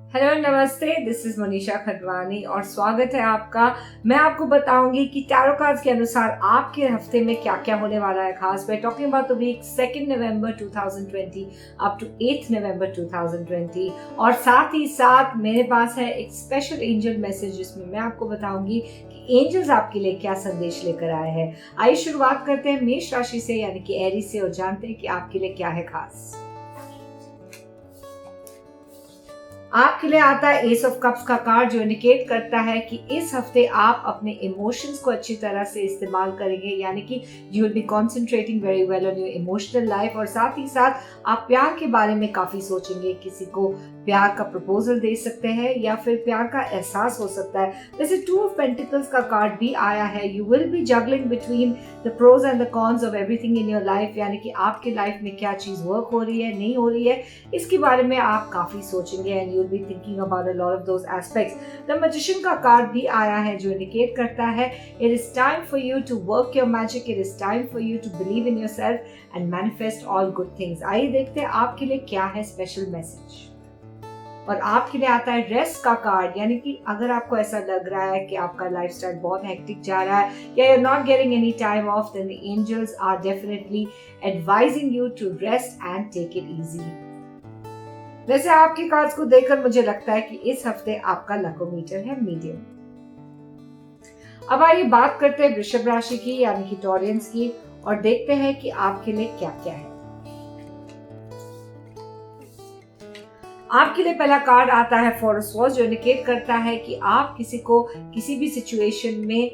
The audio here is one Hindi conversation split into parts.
हेलो नमस्ते, दिस इज मनीषा खडवानी और स्वागत है आपका। मैं आपको बताऊंगी कि टैरो कार्ड्स के अनुसार आपके हफ्ते में क्या क्या होने वाला है। खास we talking about the week 2 November 2020 up to 8 November 2020 और साथ ही साथ मेरे पास है एक स्पेशल एंजल मैसेज जिसमें मैं आपको बताऊंगी कि एंजल्स आपके लिए क्या संदेश लेकर आए हैं। आइए शुरुआत करते हैं मेष राशि से यानी कि एरीज से और जानते हैं कि आपके लिए क्या है खास। आपके लिए आता है एस ऑफ कप्स का कार्ड जो इंडिकेट करता है कि इस हफ्ते आप अपने इमोशंस को अच्छी तरह से इस्तेमाल करेंगे, यानी कि you will be concentrating very well on your emotional life और साथ ही साथ आप प्यार के बारे में काफी सोचेंगे। किसी को प्यार का प्रपोजल दे सकते हैं या फिर प्यार का एहसास हो सकता है। वैसे 2 ऑफ पेंटिकल्स का कार्ड भी आया है। You will be juggling between the pros and the cons of everything in your life, यानी कि आपके लाइफ में क्या चीज वर्क हो रही है, नहीं हो रही है, इसके बारे में आप काफी सोचेंगे and you will be thinking about a lot of those aspects. The magician का कार्ड भी आया है जो इंडिकेट करता है it is time for you to work your magic, it is time for you to believe in yourself and manifest all good things. आइए देखते हैं आपके लिए क्या है स्पेशल मैसेज। और आपके लिए आता है रेस्ट का कार्ड, यानी कि अगर आपको ऐसा लग रहा है कि आपका लाइफस्टाइल बहुत हेक्टिक जा रहा है या you are not getting any time off, then the angels are definitely advising you to rest and take it easy. वैसे आपके कार्ड्स को देखकर मुझे लगता है कि इस हफ्ते आपका लकोमीटर है मीडियम। अब आइए बात करते हैं वृषभ राशि की यानी कि टॉरियंस की और देखते हैं कि आपके लिए क्या क्या है। आपके लिए पहला कार्ड आता है फोर ऑफ स्वॉर्ड्स जो इंडिकेट करता है कि आप किसी को किसी भी सिचुएशन में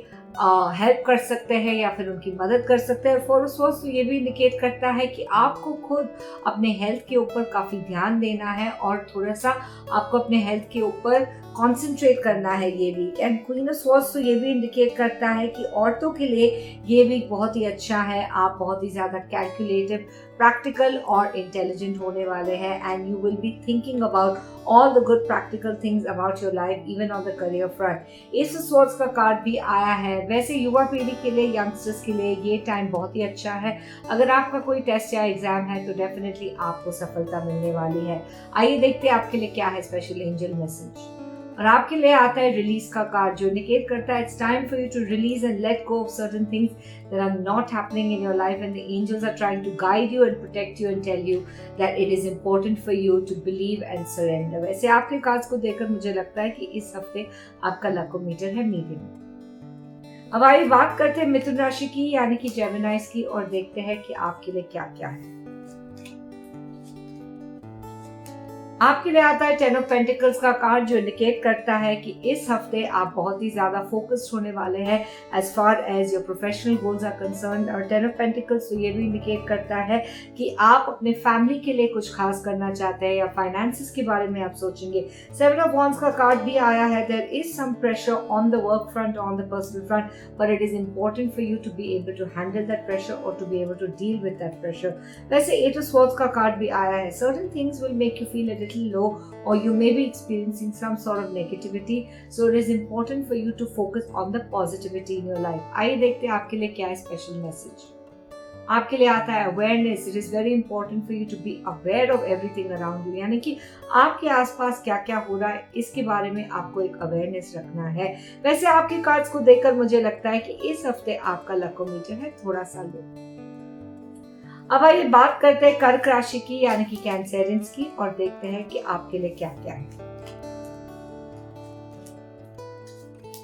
हेल्प कर सकते हैं या फिर उनकी मदद कर सकते हैं। और फोर ऑफ स्वॉर्ड्स तो ये भी इंडिकेट करता है कि आपको खुद अपने हेल्थ के ऊपर काफी ध्यान देना है और थोड़ा सा आपको अपने हेल्थ के ऊपर कॉन्सेंट्रेट करना है ये week. And queen of swords तो ये भी इंडिकेट करता है कि औरतों के लिए ये वीक बहुत ही अच्छा है। आप बहुत ही ज्यादा कैलकुलेटिव, प्रैक्टिकल और इंटेलिजेंट होने वाले हैं and you will be thinking about all the good practical things about your life even on the career front। S of swords का कार्ड भी आया है। वैसे युवा पीढ़ी के लिए, यंगस्टर्स के लिए ये टाइम बहुत ही अच्छा है। अगर आपका कोई टेस्ट या एग्जाम है तो डेफिनेटली आपको सफलता मिलने वाली है। आइए देखते हैं आपके लिए क्या है स्पेशल एंजल मैसेज। और आपके लिए आता है रिलीज का कार्ड जो इंडिकेट करता है it's time for you to release and let go of certain things that are not happening in your life and the angels are trying to guide you and protect you and tell you that it is important for you to believe and surrender. वैसे आपके कार्ड्स को देखकर मुझे लगता है कि इस हफ्ते आपका लकोमीटर है मीडियम। अब आइए बात करते हैं मिथुन राशि की यानी कि जेमिनाइज की और देखते हैं कि आपके लिए क्या क्या है। आपके लिए आता है 10 ऑफ पेंटिकल्स का कार्ड जो इंडिकेट करता है कि इस हफ्ते आप बहुत ही ज्यादा फोकस्ड होने वाले हैं as far as your professional goals are concerned. और 10 ऑफ पेंटिकल्स तो ये भी इंडिकेट करता है कि आप अपने फैमिली के लिए कुछ खास करना चाहते हैं या फाइनेंसिस के बारे में आप सोचेंगे। 7 ऑफ वॉन्ड्स का कार्ड भी आया है। There is some pressure on the work front, on the personal front, but it is important for you to be able to handle that pressure और to be able to deal with that pressure. वैसे 8 ऑफ स्वॉर्ड्स का कार्ड भी आया है। Certain things will make you feel a little low or you may be experiencing some sort of negativity, so it is important for you to focus on the positivity in your life। आइए देखते हैं आपके लिए क्या है स्पेशल मैसेज। आपके लिए आता है awareness. It is very important for you to be aware of everything around you, यानी कि आपके आसपास क्या क्या हो रहा है इसके बारे में आपको एक अवेयरनेस रखना है। वैसे आपके कार्ड्स को देखकर मुझे लगता है कि इस हफ्ते आपका लकोमीटर है थोड़ा सा लो। अब आइए बात करते हैं कर्क राशि की यानी कि कैंसेरियंस की और देखते हैं कि आपके लिए क्या क्या है।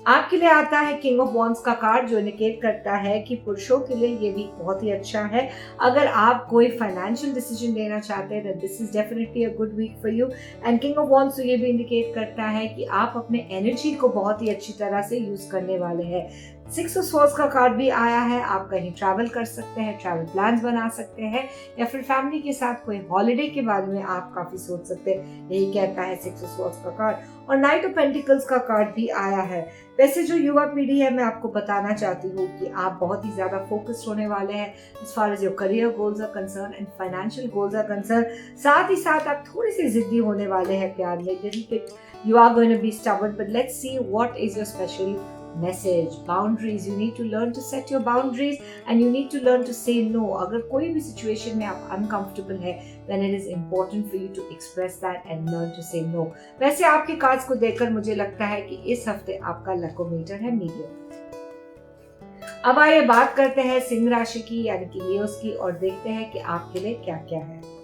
आपके लिए आता है किंग ऑफ वॉन्ड्स का कार्ड जो इंडिकेट करता है कि पुरुषों के लिए ये वीक बहुत ही अच्छा है। अगर आप कोई फाइनेंशियल डिसीजन लेना चाहते हैं this is definitely a good week for you. And king of wands तो ये भी इंडिकेट करता है कि आप अपने एनर्जी को बहुत ही अच्छी तरह से यूज करने वाले हैं। 6 ऑफ स्वॉर्ड्स का कार्ड भी आया है। आप कहीं ट्रैवल कर सकते हैं, ट्रैवल प्लान्स बना सकते हैं या फिर फैमिली के साथ कोई हॉलिडे के बारे में आप काफी सोच सकते हैं, यही कहता है 6 ऑफ स्वॉर्ड्स का कार्ड। और नाइट ऑफ पेंटिकल्स का कार्ड भी आया है। वैसे जो युवा पीढ़ी है मैं आपको बताना चाहती हूँ कि आप बहुत ही ज्यादा फोकस्ड होने वाले हैं as far as your career goals are concern and financial goals are concern. साथ ही साथ आप थोड़े से जिद्दी होने वाले हैं प्यार में। You are going to be stubborn, but let's see what is your special message. Boundaries, you need to learn to set your boundaries and you need to learn to say no. अगर कोई भी situation में आप uncomfortable है, then it is important for you to express that and learn to say no. वैसे आपके कार्ड्स को देखकर मुझे लगता है कि इस हफ्ते आपका लकोमीटर है मीडियम। अब आइए बात करते हैं सिंह राशि की यानी कि लियोस की और देखते हैं कि आपके लिए क्या क्या है।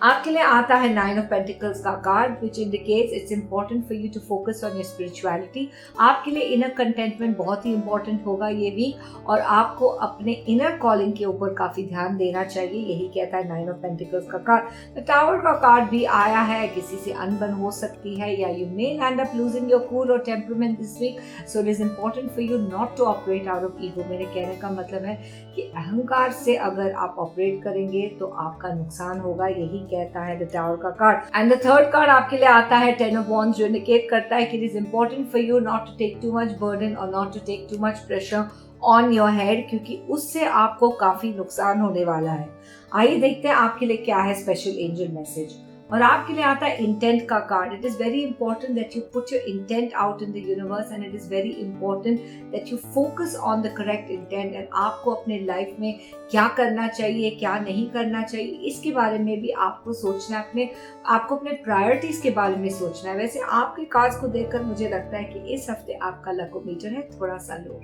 आपके लिए आता है 9 of Pentacles का card which indicates it's important for you to focus on your spirituality। आपके लिए इनर कंटेंटमेंट बहुत ही इंपॉर्टेंट होगा ये वीक और आपको अपने इनर कॉलिंग के ऊपर काफी ध्यान देना चाहिए, यही कहता है 9 of Pentacles का कार्ड। टावर का कार्ड भी आया है, किसी से अनबन हो सकती है या you may end up losing your cool or temperament this week, so it is important for you not to operate out of ego। मेरे कहने का मतलब है कि अहंकार से अगर आप ऑपरेट करेंगे तो आपका नुकसान होगा, यही कहता है द टावर का card. And the third card आपके लिए आता है 10 of Wands जो इंडिकेट करता है कि it is important for you not to take too much burden और not to take too much pressure on your head, क्योंकि उससे आपको काफी नुकसान होने वाला है। आइए देखते हैं आपके लिए क्या है स्पेशल एंजल मैसेज। और आपके लिए आता है इंटेंट का card. It is very important that you put your intent out in the universe and it is very important that you focus on the correct intent. And आपको अपने लाइफ में क्या करना चाहिए, क्या नहीं करना चाहिए, इसके बारे में भी आपको सोचना है, आपको अपने प्रायोरिटीज के बारे में सोचना है। वैसे आपके कार्ड्स को देखकर मुझे लगता है कि इस हफ्ते आपका लकोमीटर है थोड़ा सा लो।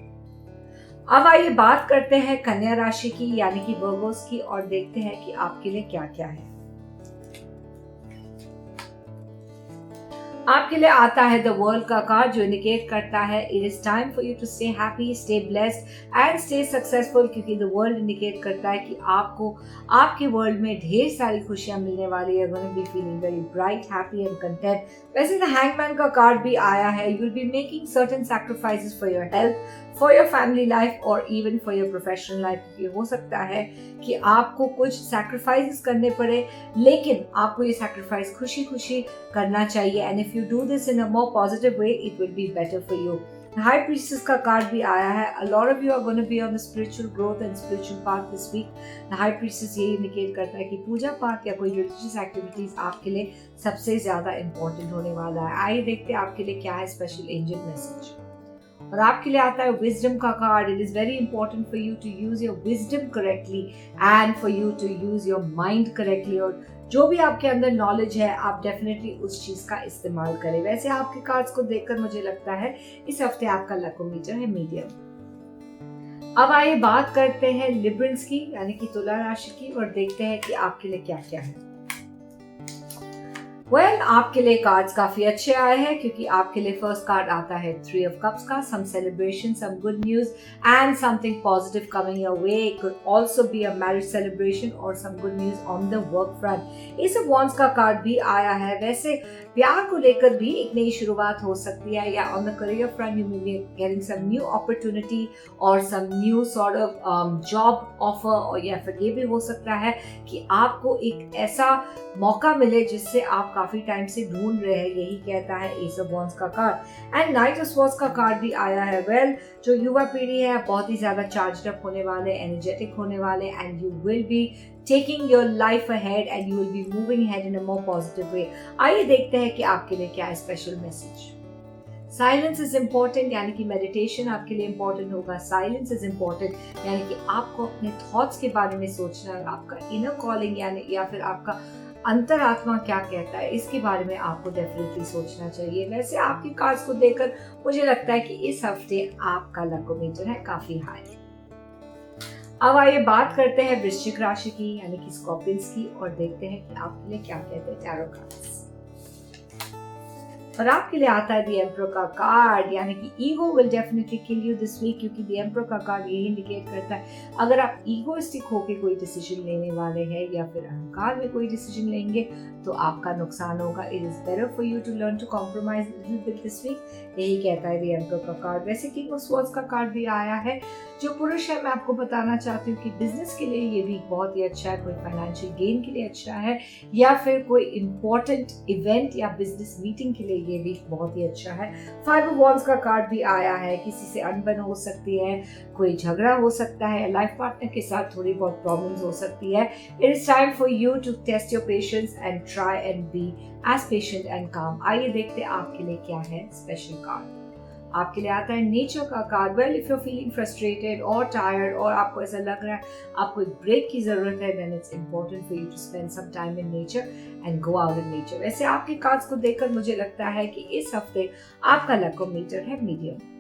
अब आइए बात करते हैं कन्या राशि की यानी कि वर्गोस की और देखते हैं कि आपके लिए क्या क्या है। आपके लिए आता है द वर्ल्ड का कार्ड जो इंडिकेट करता है it is time for you to stay happy, stay blessed and stay successful, क्योंकि द वर्ल्ड इंडिकेट करता है कि आपको आपके वर्ल्ड में ढेर सारी खुशियां मिलने वाली है। Going be feeling very bright, happy and content. वैसे द हैंगमैन का कार्ड भी आया है, you will be making certain sacrifices for your health, for your family life और even for your professional life. ये हो सकता है कि आपको कुछ सैक्रिफाइसेस करने पड़े, लेकिन आपको ये सैक्रिफाइस खुशी खुशी करना चाहिए। And if you do this in a more positive way it will be better for you. High priestess का कार्ड भी आया है। A lot of you are going to be on the spiritual growth and spiritual path this week. The high priestess ये इंडिकेट करता है कि पूजा पाठ या कोई रिलीजियस एक्टिविटीज आपके लिए सबसे ज्यादा इम्पोर्टेंट होने वाला है। आइए देखते हैं आपके लिए क्या है स्पेशल एंजल मैसेज। और आपके लिए आता है विजडम का card. It is very important for you to use your wisdom correctly and for you to use your mind correctly. और जो भी आपके अंदर नॉलेज है आप डेफिनेटली उस चीज का इस्तेमाल करें। वैसे आपके कार्ड्स को देखकर मुझे लगता है इस हफ्ते आपका लकोमीटर है मीडियम। अब आइए बात करते हैं लिब्रंस की यानी कि तुला राशि की और देखते हैं कि आपके लिए क्या क्या है। आपके लिए कार्ड्स काफी अच्छे आए हैं क्योंकि आपके लिए फर्स्ट कार्ड आता है 3 of Cups का, some celebration, some good news and something positive coming your way. It could also be a marriage celebration और some good news on the work front. Ace of wands का कार्ड भी आया है। वैसे प्यार को लेकर भी एक नई शुरुआत हो सकती है या on the career front you may be getting some new opportunity और some new sort of job offer, और या फिर ये भी हो सकता है कि आपको एक ऐसा मौका मिले जिससे आप काफी टाइम से ढूंढ रहे हैं, यही कहता है एस ऑफ वॉन्ड्स का card. And knight of swords का कार्ड भी आया है। जो युवा पीढ़ी है बहुत ही ज्यादा चार्ज्ड अप होने वाले, एनर्जेटिक होने वाले and you will B taking your life ahead and you will be moving ahead in a more positive way। आइए देखते हैं कि आपके लिए क्या है special message. Silence is important यानी कि मेडिटेशन आपके लिए इम्पोर्टेंट होगा। साइलेंस इज इम्पोर्टेंट यानी कि आपको अपने थॉट्स के बारे में सोचना है, आपका इनर कॉलिंग यानी या फिर आपका अंतरात्मा क्या कहता है इसके बारे में आपको डेफिनेटली सोचना चाहिए। वैसे आपकी कार्ड्स को देखकर मुझे लगता है कि इस हफ्ते आपका लकोमीटर है काफी हाई। अब आइए बात करते हैं वृश्चिक राशि की यानी कि स्कॉर्पियंस की और देखते हैं कि आपके लिए क्या कहते हैं टैरो कार्ड्स। और आपके लिए आता है द एम्परर का कार्ड यानी कि ego will definitely kill you this week, क्योंकि द एम्परर का कार्ड यही इंडिकेट करता है अगर आप ईगोइस्टिक होकर कोई डिसीजन लेने वाले हैं या फिर अहंकार में कोई डिसीजन लेंगे तो आपका नुकसान होगा। It is better for you to learn to compromise little bit this week, यही कहता है द एम्परर का कार्ड। वैसे किंग ऑफ स्वॉर्ड्स का कार्ड भी आया है। जो पुरुष है मैं आपको बताना चाहती हूँ कि बिजनेस के लिए ये वीक बहुत ही अच्छा है, कोई फाइनेंशियल गेन के लिए अच्छा है या फिर कोई इंपॉर्टेंट इवेंट या बिजनेस मीटिंग के लिए ये वीक बहुत ही अच्छा है। 5 of Wands का कार्ड भी आया है। किसी से अनबन हो सकती है, कोई झगड़ा हो सकता है, लाइफ पार्टनर के साथ थोड़ी बहुत प्रॉब्लम्स हो सकती है। It is time for you to test your patience and try and be as patient and calm. आइए देखते हैं आपके लिए क्या है स्पेशल कार्ड। आपके लिए आता है नेचर का card. Well, if you are feeling frustrated और टायर्ड और आपको ऐसा लग रहा है आपको एक ब्रेक की जरूरत है, then it's important for you to spend some time in nature and go out in nature. वैसे आपके कार्ड्स को देखकर मुझे लगता है कि इस हफ्ते आपका लकी मीटर है मीडियम।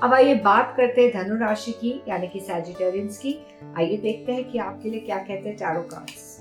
अब आइए बात करते हैं धनु राशि की यानी कि सैजिटेरियंस की। आइए देखते हैं कि आपके लिए क्या कहते हैं टैरो कार्ड्स।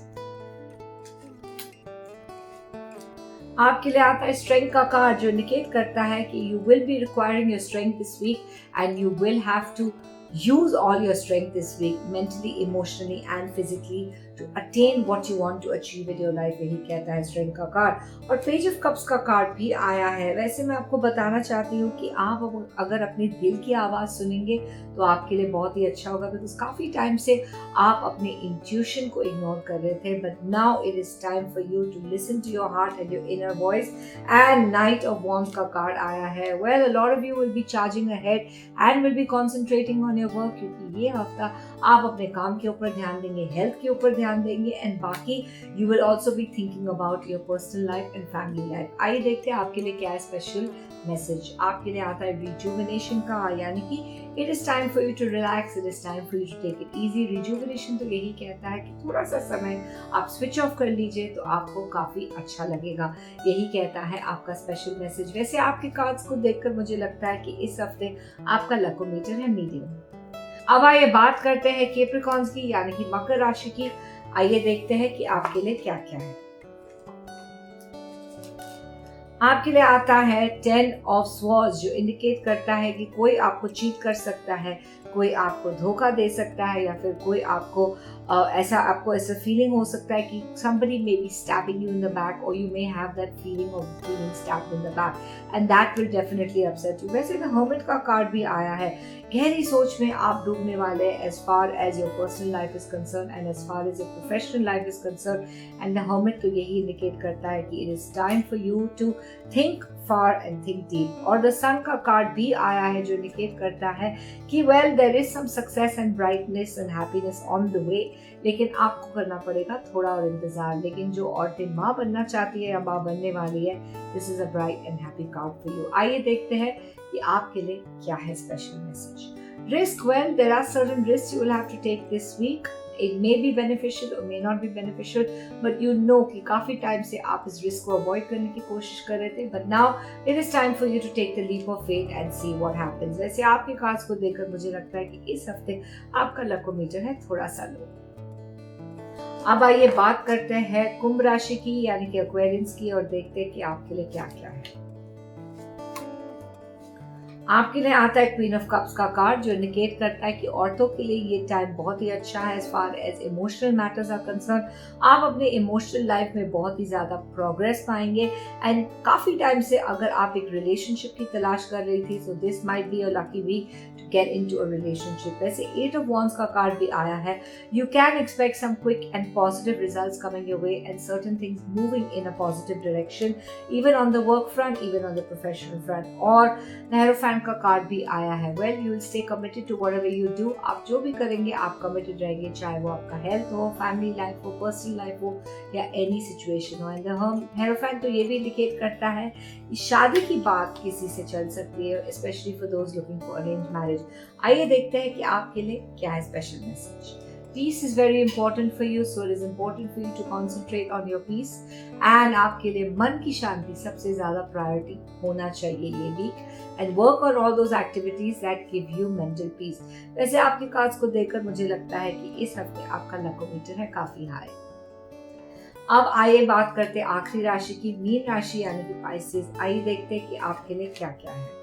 आपके लिए आता है स्ट्रेंथ का कार्ड, जो इंडिकेट करता है कि you will be requiring your strength this week and you will have to use all your strength this week, mentally, emotionally and physically, to attain what you want to achieve in your life। यही कहता है स्ट्रेंथ का कार्ड। और पेज ऑफ कप्स का कार्ड भी आया है। वैसे मैं आपको बताना चाहती हूँ कि आप अगर अपने दिल की आवाज़ सुनेंगे तो आपके लिए बहुत ही अच्छा होगा, बिकॉज काफ़ी टाइम से आप अपने इंट्यूशन को इग्नोर कर रहे थे, but now it is time for you to listen to your heart and your inner voice. And knight of wands का कार्ड आया है। Well, a lot of you will be charging ahead and will be concentrating on your work, क्योंकि ये हफ्ता आप अपने काम के ऊपर ध्यान देंगे, हेल्थ के ऊपर ध्यान देंगे एंड बाकी you will also be thinking about your personal life and family life. आइए देखते हैं आपके लिए क्या है स्पेशल मैसेज। आपके लिए आता है रिजुविनेशन का, यानी कि it is time for you to relax, it is time for you to take it easy. Rejuvenation तो यही कहता है कि थोड़ा सा समय आप स्विच ऑफ कर लीजिए तो आपको काफी अच्छा लगेगा, यही कहता है आपका स्पेशल मैसेज। वैसे आपके कार्ड्स को देखकर मुझे लगता है कि इस हफ्ते आपका लकी मीटर है मीडियम। अब आइए बात करते हैं कैप्रिकॉर्न्स की यानी कि मकर राशि की। आइए देखते हैं कि आपके लिए क्या क्या है। आपके लिए आता है 10 ऑफ स्वॉर्ड्स, जो इंडिकेट करता है कि कोई आपको चीट कर सकता है, कोई आपको धोखा दे सकता है, या फिर कोई आपको ऐसा फीलिंग हो सकता है कि somebody may be stabbing you in the back, or you may have that feeling of being stabbed in the back, and that will definitely upset you। वैसे The Hermit का कार्ड भी आया है। गहरी सोच में आप डूबने वाले as far as your personal life is concerned and as far as your professional life is concerned, and The Hermit तो यही इंडिकेट करता है कि it is time for you to think far and think deep। और The Sun का कार्ड भी आया है, जो इंडिकेट करता है कि well there is some success and brightness and happiness on the way, लेकिन आपको करना पड़ेगा थोड़ा और इंतजार। लेकिन जो औरतें माँ बनना चाहती है या माँ बनने वाली है, this is a bright and happy card for you. आइए देखते हैं कि आपके लिए क्या है special message. Risk, well there are certain risks you will have to take this week. It may be beneficial or may not be beneficial, but you know कि काफी टाइम से आप इस रिस्क को अवॉइड करने की कोशिश कर रहे थे, but now it is time for you to take the leap of faith and see what happens। वैसे आपके कार्ड्स को देखकर मुझे लगता है कि इस हफ्ते आपका लकी मीटर है थोड़ा सा लो। अब आइए बात करते हैं कुंभ राशि की यानी कि एक्वेरियंस की, और देखते हैं कि आपके लिए क्या क्या है। आपके लिए आता है क्वीन ऑफ कप्स का कार्ड, जो इंडिकेट करता है कि औरतों के लिए ये टाइम बहुत ही अच्छा है as far as emotional matters are concern. आप अपने इमोशनल लाइफ में बहुत ही ज़्यादा प्रोग्रेस पाएंगे एंड काफ़ी टाइम से अगर आप एक रिलेशनशिप की तलाश कर रही थी, so this might be a lucky week to get into a relationship. वैसे 8 ऑफ वॉन्ड्स का कार्ड भी आया है। You can expect some quick and positive results coming your way and certain things moving in a positive direction, even on the work front, even on the professional front. और नेहरूफैन का कार्ड भी आया है। Well, you will stay committed to whatever you do. आप जो भी करेंगे आप कमिटेड रहेंगे, चाहे वो आपका हेल्थ हो, फैमिली लाइफ हो, पर्सनल लाइफ हो या एनी सिचुएशन हो। एंड हेरोफैन तो ये भी इंडिकेट करता है कि शादी की बात किसी से चल सकती है, specially for those looking for arrange marriage. आइए देखते हैं कि आपके लिए क्या है special message. Peace is very important for you, so it is important for you to concentrate on your peace, and आपके लिए मन की शांति सबसे ज़्यादा प्रायोरिटी होना चाहिए ये week, and work on all those activities that give you mental peace। वैसे आपके कार्ड्स को देखकर मुझे लगता है कि इस हफ्ते आपका लकी मीटर है काफ़ी हाई। अब आइए बात करते हैं आखिरी राशि की, मीन राशि यानी कि पाइसेस। आइए देखते हैं कि आपके लिए क्या क्या है।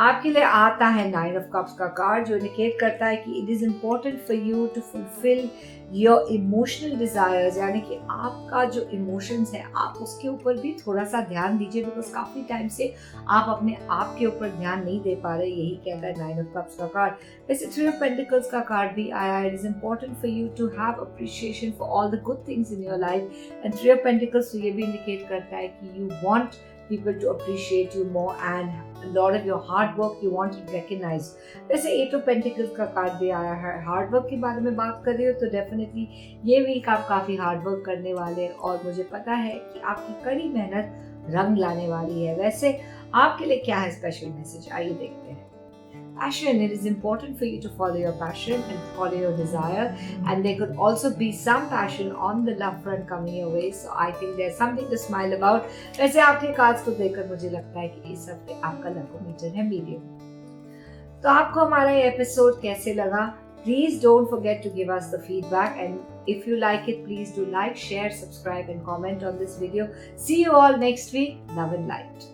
आपके लिए आता है 9 ऑफ कप्स का कार्ड, जो इंडिकेट करता है कि it is important for you to fulfil your emotional desires, यानी कि आपका जो इमोशंस है आप उसके ऊपर भी थोड़ा सा ध्यान दीजिए, बिकॉज काफी टाइम से आप अपने आप के ऊपर ध्यान नहीं दे पा रहे, यही कहता है 9 ऑफ कप्स का कार्ड। वैसे 3 ऑफ पेंटिकल्स का कार्ड भी आया है। It is important for you to have appreciation for all the good things in your life, and 3 of pentacles तो ये भी इंडिकेट करता है कि you want people to appreciate you more and a lot of your hard work you want it recognized। वैसे 8 of Pentacles का कार्ड भी आया है। हार्ड वर्क के बारे में बात कर रही हो तो डेफिनेटली ये वीक आप काफ़ी हार्ड वर्क करने वाले हैं, और मुझे पता है कि आपकी कड़ी मेहनत रंग लाने वाली है। वैसे आपके लिए क्या है स्पेशल मैसेज, आइए देखते हैं। Passion, it is important for you to follow your passion and follow your desire, and there could also be some passion on the love front coming your way, so I think there's something to smile about. वैसे आपके कार्ड्स को देखकर मुझे लगता है कि इस हफ्ते आपका लकोमीटर है मीडियम। तो आपको हमारा ये एपिसोड कैसे लगा? Please don't forget to give us the feedback, and if you like it, please do like, share, subscribe and comment on this video. See you all next week. Love and light.